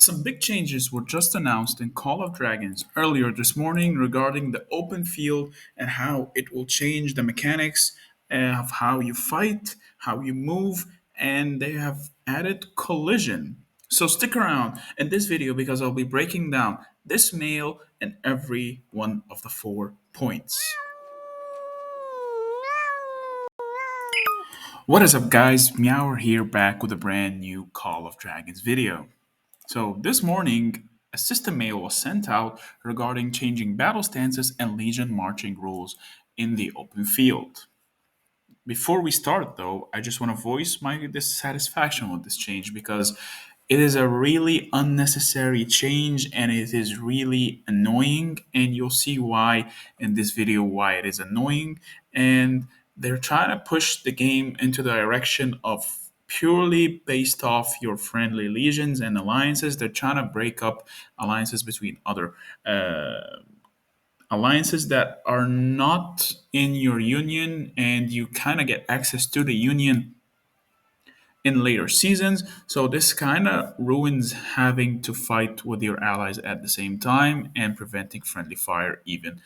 Some big changes were just announced in Call of Dragons earlier this morning regarding the open field and how it will change the mechanics of how you fight, how you move, and they have added collision. So stick around in this video because I'll be breaking down this mail and every one of the 4 points. What is up, guys? MEOWER here, back with a brand new Call of Dragons video. So, this morning, a system mail was sent out regarding changing battle stances and Legion marching rules in the open field. Before we start, though, I just want to voice my dissatisfaction with this change because it is a really unnecessary change and it is really annoying, and you'll see why in this video why it is annoying. And they're trying to push the game into the direction of purely based off your friendly legions and alliances. They're trying to break up alliances between other alliances that are not in your union, and you kind of get access to the union in later seasons. So this kind of ruins having to fight with your allies at the same time, and preventing friendly fire even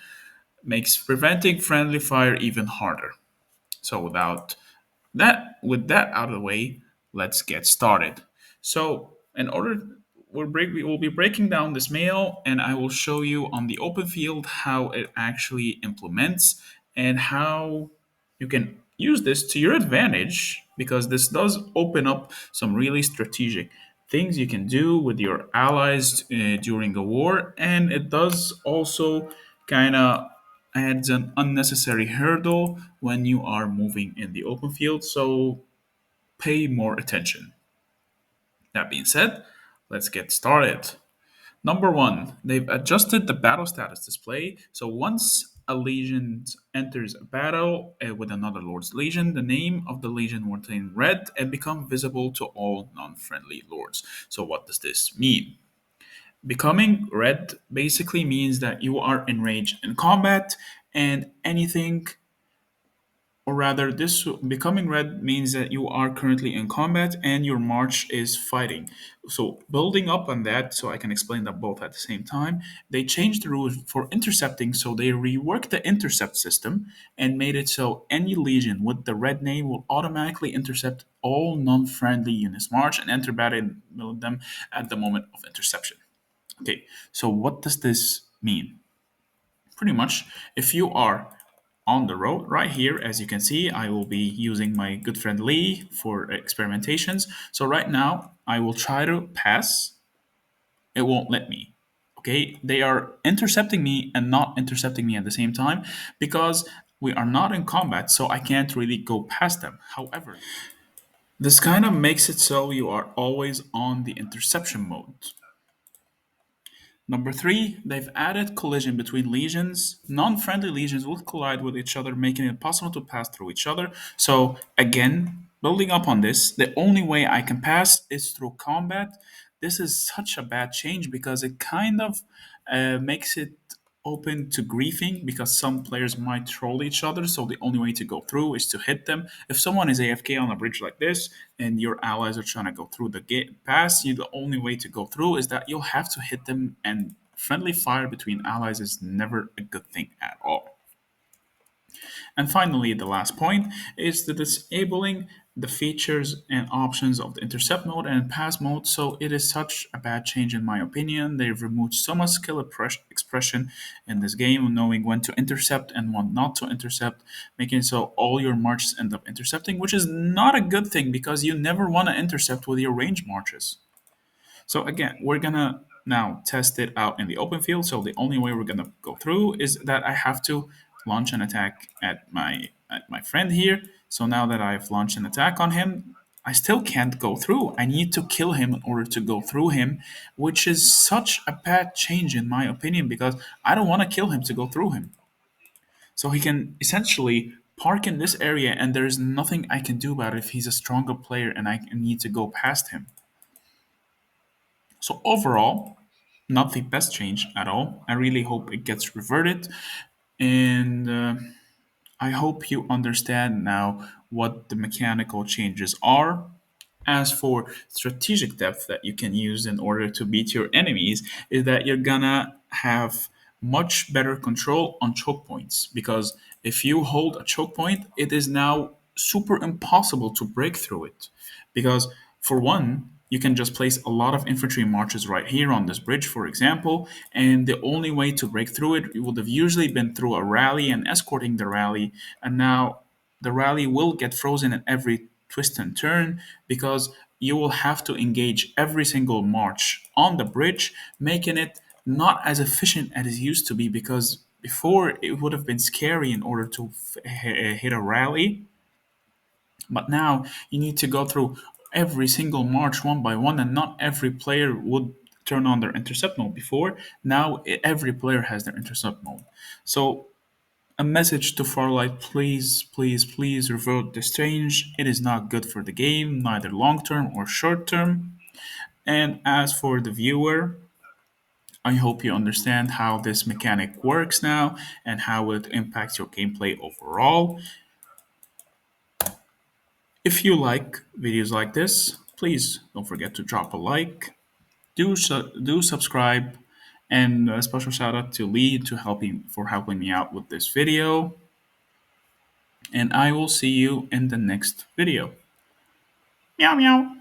harder. So with that out of the way, let's get started. So, in order, we will be breaking down this mail, and I will show you on the open field how it actually implements and how you can use this to your advantage, because this does open up some really strategic things you can do with your allies during a war, and it does also kind of adds an unnecessary hurdle when you are moving in the open field, so pay more attention. That being said, let's get started. Number one, they've adjusted the battle status display. So once a legion enters a battle with another Lord's Legion, the name of the legion will turn red and become visible to all non friendly lords. So, what does this mean? Becoming red basically means that you are enraged in combat, and anything, or rather, this becoming red means that you are currently in combat and your march is fighting. So, building up on that, so I can explain them both at the same time, they changed the rules for intercepting. So, they reworked the intercept system and made it so any legion with the red name will automatically intercept all non friendly units' march and enter battle with them at the moment of interception. Okay, so what does this mean? Pretty much, if you are on the road right here, as you can see, I will be using my good friend Lee for experimentations. So right now, I will try to pass. It won't let me. Okay, they are intercepting me and not intercepting me at the same time because we are not in combat, so I can't really go past them. However, this kind of makes it so you are always on the interception mode. Number three, they've added collision between legions. Non-friendly legions will collide with each other, making it possible to pass through each other. So again, building up on this, the only way I can pass is through combat. This is such a bad change because it kind of makes it open to griefing, because some players might troll each other. So the only way to go through is to hit them. If someone is AFK on a bridge like this and your allies are trying to go through the gate pass, you the only way to go through is that you'll have to hit them, and friendly fire between allies is never a good thing at all. And finally, the last point is the disabling the features and options of the intercept mode and pass mode. So it is such a bad change in my opinion. They've removed so much skill expression in this game, knowing when to intercept and when not to intercept, making it so all your marches end up intercepting, which is not a good thing because you never want to intercept with your range marches. So again, we're gonna now test it out in the open field. So the only way we're gonna go through is that I have to launch an attack at my friend here. So now that I've launched an attack on him, I still can't go through. I need to kill him in order to go through him, which is such a bad change in my opinion because I don't want to kill him to go through him. So he can essentially park in this area and there's nothing I can do about it if he's a stronger player and I need to go past him. So overall, not the best change at all. I really hope it gets reverted, and I hope you understand now what the mechanical changes are As for strategic depth that you can use in order to beat your enemies, is that you're gonna have much better control on choke points, because if you hold a choke point, it is now super impossible to break through it. Because, for one, you can just place a lot of infantry marches right here on this bridge, for example, and the only way to break through it would have usually been through a rally and escorting the rally, and now the rally will get frozen at every twist and turn, because you will have to engage every single march on the bridge, making it not as efficient as it used to be. Because before, it would have been scary in order to hit a rally, but now you need to go through every single march one by one, and not every player would turn on their intercept mode before. Now every player has their intercept mode. So, a message to Farlight: please, please, please revoke this change. It is not good for the game, neither long term or short term. And as for the viewer, I hope you understand how this mechanic works now and how it impacts your gameplay overall. If you like videos like this, please don't forget to drop a like. Do subscribe, and a special shout out to Lee for helping me out with this video. And I will see you in the next video. Meow meow.